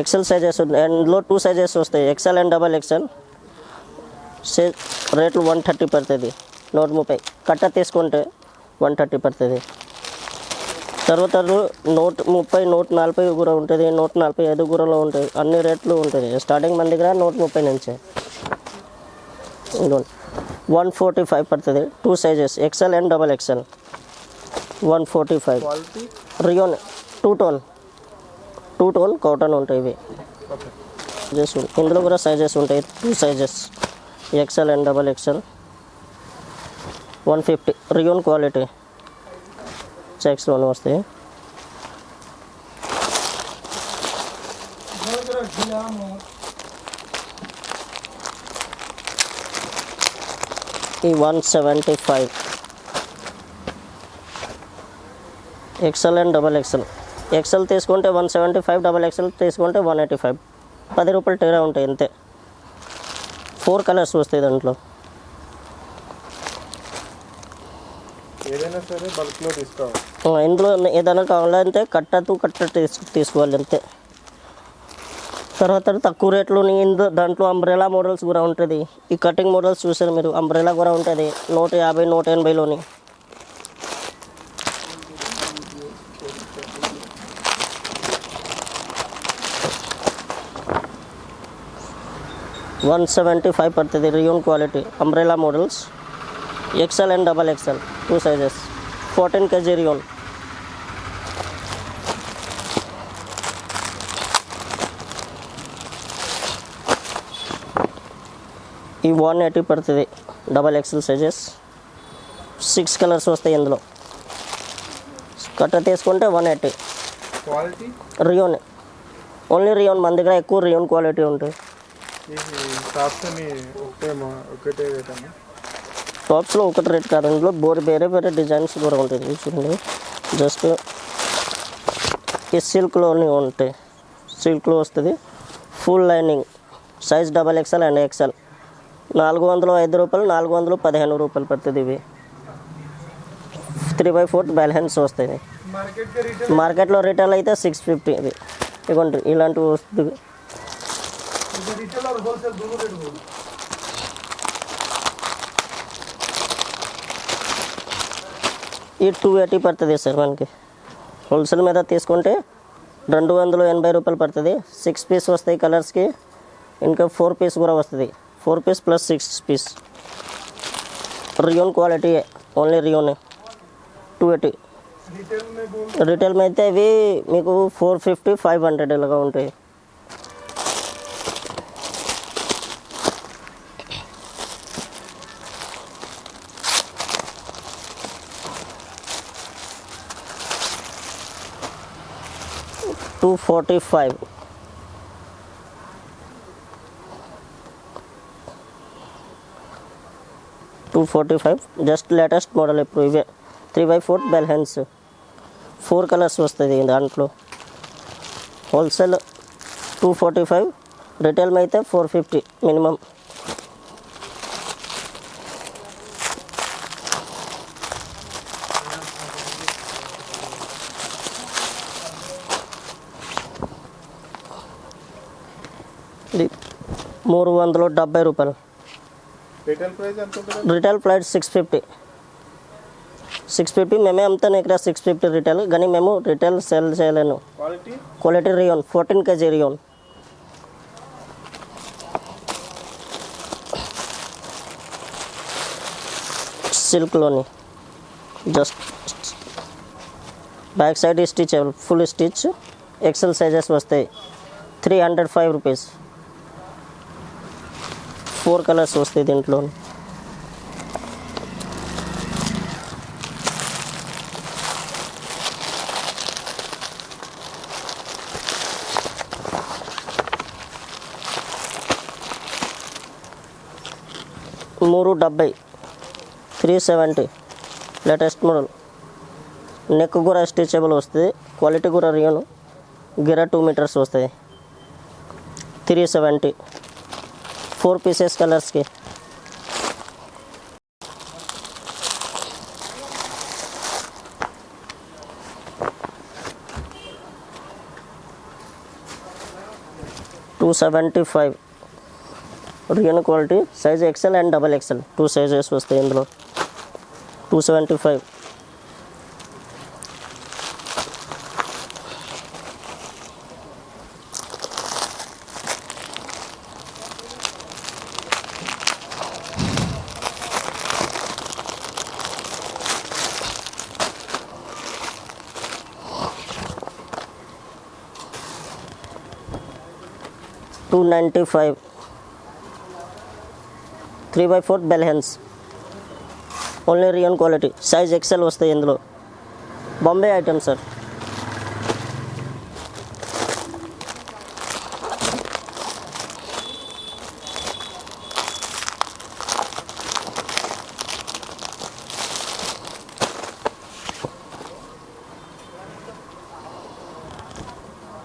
XL sizes అందులో 2 sizes వస్తాయి, XL and double XL. రేట్లు 130 పడుతుంది. 130 కట్ట తీసుకుంటే 130 పడుతుంది. తర్వాత 130, 140 కూడా ఉంటుంది, 145 కూరలో ఉంటుంది, అన్ని రేట్లు ఉంటుంది. స్టార్టింగ్ మన దగ్గర 130 నుంచే. 145 పడుతుంది. 2 sizes XL and double XL. 145. Rayon 2 tone cotton ఉంటాయి ఇవి. ఇందులో కూడా సైజెస్ ఉంటాయి, 2 sizes XL and double XL. 150 rayon quality చెక్స్లోనే వస్తాయి. ఈ 175 XL and double XL. XL తీసుకుంటే 175, డబల్ ఎక్సెల్ తీసుకుంటే 185. 10 రూపాయలు తేడా ఉంటాయి అంతే. 4 కలర్స్ వస్తాయి దాంట్లో. ఇందులో ఏదైనా కావాలంటే కట్ట తీసుకోవాలి అంతే. తర్వాత తక్కువ రేట్లు దాంట్లో అంబ్రెలా మోడల్స్ కూడా ఉంటుంది. ఈ కటింగ్ మోడల్స్ చూసారు మీరు, అంబ్రెలా కూడా ఉంటుంది 150, 180లోని. $175 పడుతుంది. Rayon quality umbrella models XL and double XL 2 sizes. 14 kg rayon. ఈ 180 పడుతుంది. Double XL sizes. 6 కలర్స్ వస్తాయి ఇందులో. కట్ట తీసుకుంటే 180. Rayon, only rayon. మన దగ్గర ఎక్కువ రియోన్ క్వాలిటీ ఉంటుంది. టాప్స్లో ఒకటి రేట్ కాదు, ఇందులో వేరే వేరే డిజైన్స్ కూడా ఉంటుంది. చూడండి, జస్ట్ ఈ సిల్క్లోనే ఉంటాయి. సిల్క్లో వస్తుంది, full lining. Size double XL and XL. 405 రూపాయలు, 415 రూపాయలు పడుతుంది. ఇవి 3/4 బ్యాలెన్స్ వస్తాయి. మార్కెట్లో రిటైల్ అయితే 650. ఇది ఇవ్వండి, ఇలాంటివి వస్తుంది. ఈ 280 పడుతుంది సార్ మనకి. హోల్సేల్ మీద తీసుకుంటే 280 రూపాయలు పడుతుంది. 6 పీస్ వస్తాయి కలర్స్కి. ఇంకా 4 పీస్ కూడా వస్తుంది. 4 piece plus 6 piece. Rayon quality, only రియోనే. 280. రిటైల్ మీద అయితే ఇవి మీకు 450, 500 ఇలాగా ఉంటాయి. $245. Just latest model. ఇప్పుడు ఇవే 3/4 బ్యాలెన్స్. 4 కలర్స్ వస్తుంది దాంట్లో. హోల్సేల్ 245, రిటైల్ అయితే 450 మినిమం. ఇది 370 రూపాయలు. Retail price 650. మేమే అమ్ముతాను ఇక్కడ 650 రిటైల్, కానీ మేము రిటైల్ సేల్ చేయలేను. Quality rayon 14 kg rayon. సిల్క్లోని just back side stitchable, full stitch. XL sizes వస్తాయి. 305 రూపీస్. 4 కలర్స్ వస్తాయి దీంట్లో. $370. 370 లేటెస్ట్ మోడల్. నెక్ కూడా స్టిచబుల్ వస్తుంది. క్వాలిటీ కూడా రియోన్. గిరా 2 మీటర్స్ వస్తాయి. 370. 4 పీసెస్ కలర్స్కి. 275 rayon quality size XL and double XL 2 sizes వస్తాయి ఇందులో. 275. $295 3/4 bell hens only rayon quality size XL వస్తాయి ఇందులో. Bombay item sir.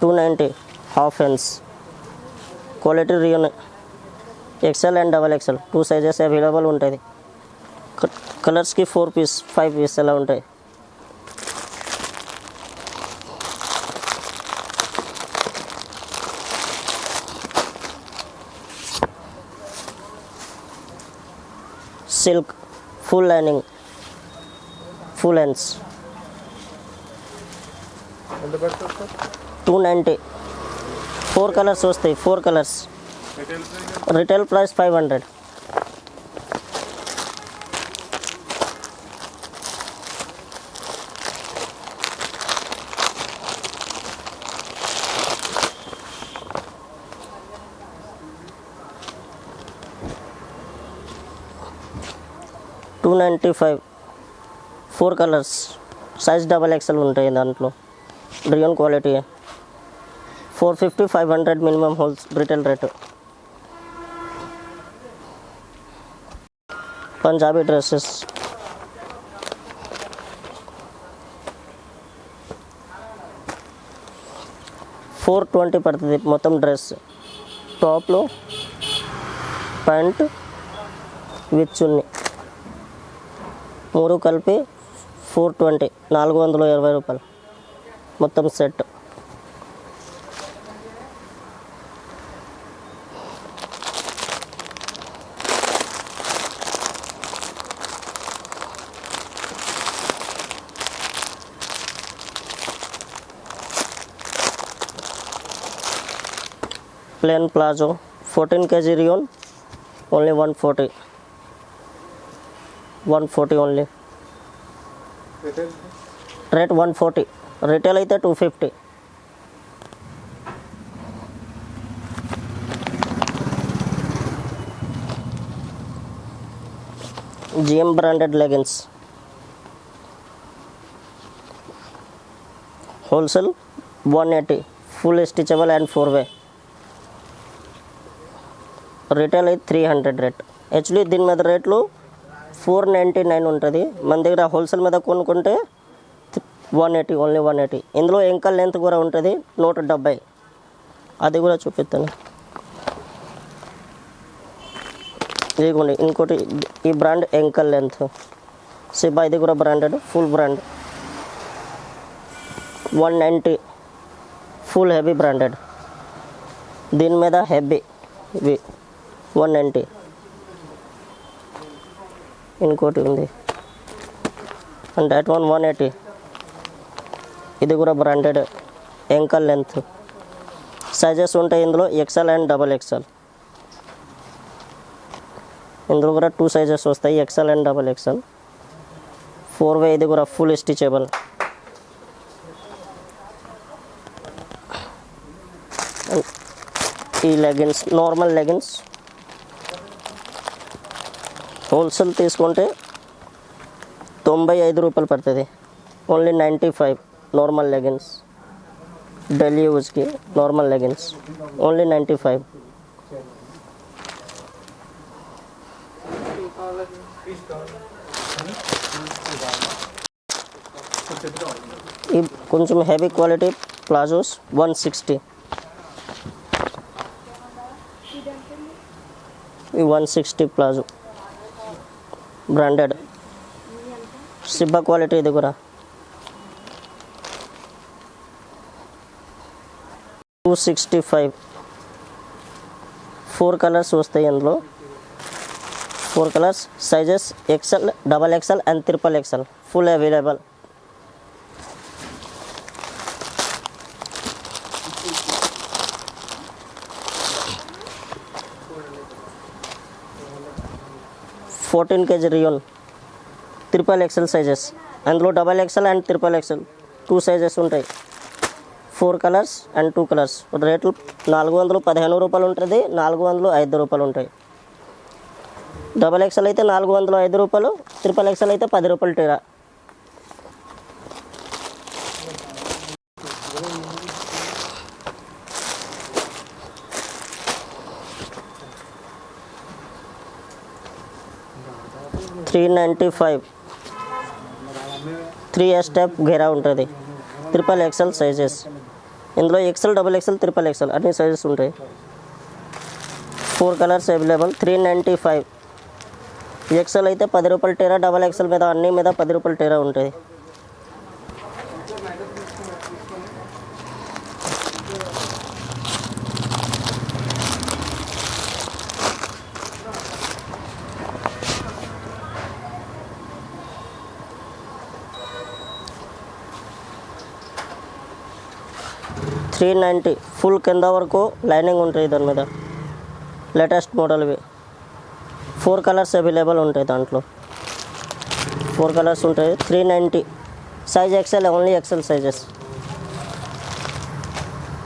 $290 half hands quality rayon XL and double XL 2 sizes available ఉంటుంది. కలర్స్కి 4 పీస్ 5 పీస్ అలా ఉంటాయి. Silk full lining full hands 290. 4 colours వస్తాయి. 4 colours. Retail price 500. $295 4 colours size double XL ఉంటాయి దాంట్లో. Rayon quality 450 500 minimum హోల్స్ రిటైల్ రేటు. పంజాబీ డ్రెస్సెస్ $420 పడుతుంది మొత్తం డ్రెస్. టాప్లో ప్యాంట్ విత్ చున్నీ 3 కలిపి 420 $420 మొత్తం set. Plain palazzo 14 kg rayon only 140 only. Rate 140. Retail అయితే 250. GM branded leggings wholesale 180 full stitchable and 4-way. Retail అయితే 300 రేట్. యాక్చువల్లీ దీని మీద రేట్లు 499 ఉంటుంది. మన దగ్గర హోల్సేల్ మీద కొనుక్కుంటే 180 ఓన్లీ 180. ఇందులో ఎంకల్ లెంత్ కూడా ఉంటుంది 170. అది కూడా చూపిస్తాను. ఇదిగోండి ఇంకోటి ఈ బ్రాండ్ ఎంకల్ లెంత్ సిబా. ఇది కూడా branded full brand 190 full heavy branded. దీని మీద హెవీ ఇవి 190. ఇంకోటి ఉంది అండ్ దట్ 180. ఇది కూడా బ్రాండెడ్ ఎంకల్ లెంత్. సైజెస్ ఉంటాయి ఇందులో ఎక్సెల్ అండ్ డబల్ ఎక్సెల్. ఇందులో కూడా 2 సైజెస్ వస్తాయి XL and double XL. 4-way ఇది కూడా ఫుల్ స్టిచబుల్. ఈ లెగిన్స్ నార్మల్ లెగిన్స్ హోల్సేల్ తీసుకుంటే $95 పడుతుంది. Only 95 normal leggings. డైలీ యూజ్కి నార్మల్ లెగిన్స్ ఓన్లీ 95. ఈ కొంచెం హెవీ క్వాలిటీ ప్లాజోస్ 160. ఈ 160 ప్లాజో బ్రాండెడ్ సిబ్బా క్వాలిటీ. ఇది కూడా 265 4 కలర్స్ వస్తాయి అందులో. 4 colours, sizes XL, double XL and triple XL full available. Fourteen KG rayon triple XL sizes, అందులో double XL and triple XL 2 sizes ఉంటాయి. 4 colours and 2 colours. రేట్లు 415 రూపాయలు ఉంటుంది, 405 రూపాయలు ఉంటాయి. డబల్ ఎక్సెల్ అయితే 405 రూపాయలు, ట్రిపుల్ ఎక్సెల్ అయితే 10 రూపాయలు టీరా. $395 3 స్టెప్ ఘేరా ఉంటుంది. ట్రిపుల్ ఎక్సెల్ సైజెస్, ఇందులో XL, double XL, triple XL అన్ని సైజెస్ ఉంటాయి. 4 కలర్స్ అవైలబుల్. $395. ఎక్సెల్ అయితే 10 రూపాయలు టీరా, డబల్ ఎక్సెల్ మీద అన్ని మీద 10 రూపాయలు టీరా ఉంటుంది. $390 ఫుల్ కింద వరకు లైనింగ్ ఉంటుంది దాని మీద. లేటెస్ట్ మోడల్ ఇవి. 4 కలర్స్ అవైలబుల్ ఉంటాయి దాంట్లో. 4 కలర్స్ ఉంటాయి. $390. Size XL, only XL sizes.